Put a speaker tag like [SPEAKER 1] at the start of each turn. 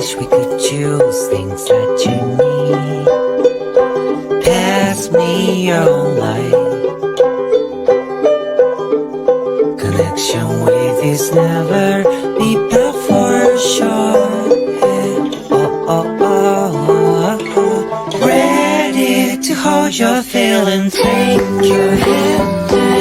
[SPEAKER 1] wish we could choose things that you need. Pass me your light. Connection with is never be built for sure. Ready to hold your feeling, take your hand.